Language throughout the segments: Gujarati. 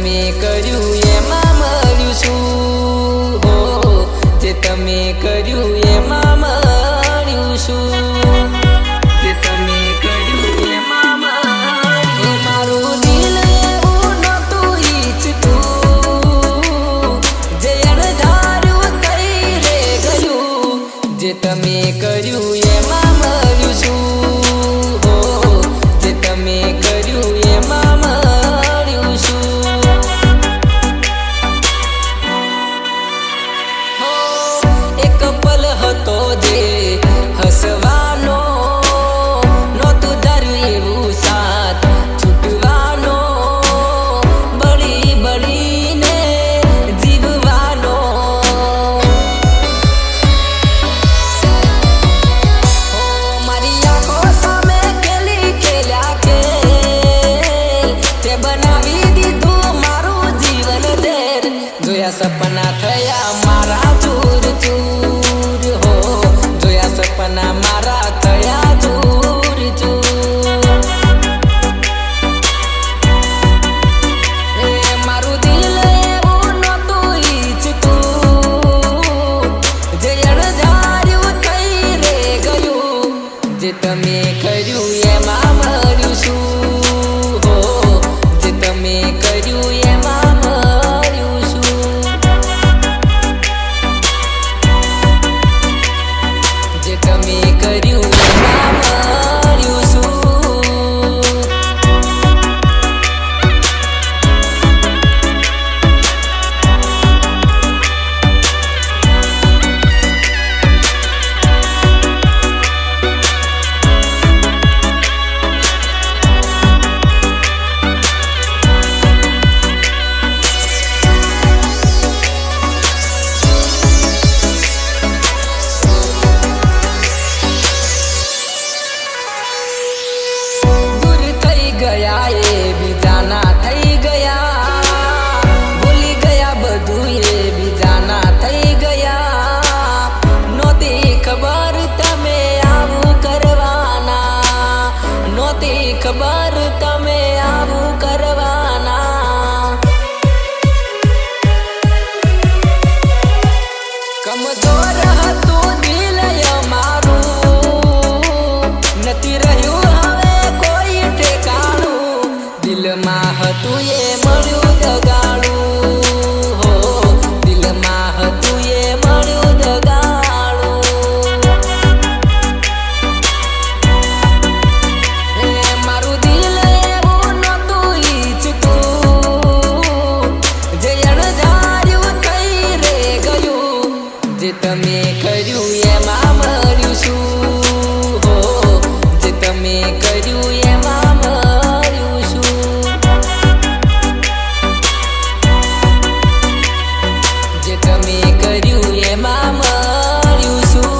તમે કર્યું એમાં મળ્યું છું, હો જે તમે કર્યું એમાં મળ્યું છું, જે તમે કર્યું એમાં મળ્યું. મારું દિલ એવું નહોતું ઈચ્છતું, જે અણધાર્યું થઈ રે ગયું, જે તમે કર્યું એમાં મળ્યું છું, હો જે તમે કર્યું એમાં મળ્યું છું. એક પલ હતો જે હસવાનો, નહોતું ધાર્યું એવું સાથ છૂટવાનો, બળી બળીને જીવવાનો. મારી આંખો સામે ખેલી ખેલ્યા ખેલ, તે બનાવી દીધું મારું જીવન ઝેર. જોયા સપના થયા મારા ચૂર ચૂર, હો જોયા સપના મારા થયા ચૂર ચૂર. મારું દિલ એવું નહોતું ઈચ્છતું, જે અણધાર્યું થઈ રે ગયું, જે તમે કર્યું એમાં મળ્યું છું, હો જે તમે કર્યું એમાં મળ્યું છું, જે તમે કર્યું એમાં મળ્યું છું. દૂર થઈ ગયા એ બીજાના થઈ ગયા, ભૂલી ગયા બધું એ બીજાના થઈ ગયા. નહોતી ખબર તમે આવું કરવાના, નહોતી ખબર તમે આવું કરવાના. કમજોર હતું દિલ અમારું, નથી રહ્યું હવે કોઈ ઠેકાણું, દિલમાં હતું એ મળ્યું દગાડું, હો દિલમાં હતું એ મળ્યું દગાડું. મારું દિલ એવું નહોતું ઈચ્છતું, જે અણધાર્યું થઈ રે ગયું, જે તમે કર્યું એમાં મળ્યું છું, હો જે તમે કર્યું એમાં મળ્યું છું, જે તમે કર્યું એમાં મળ્યું છું.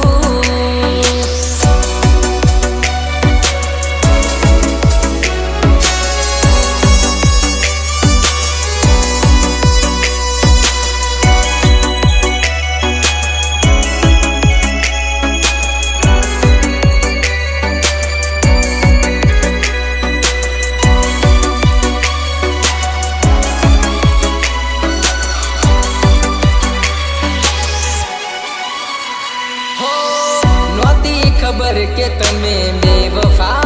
હો નહોતી ખબર કે તમે બેવફા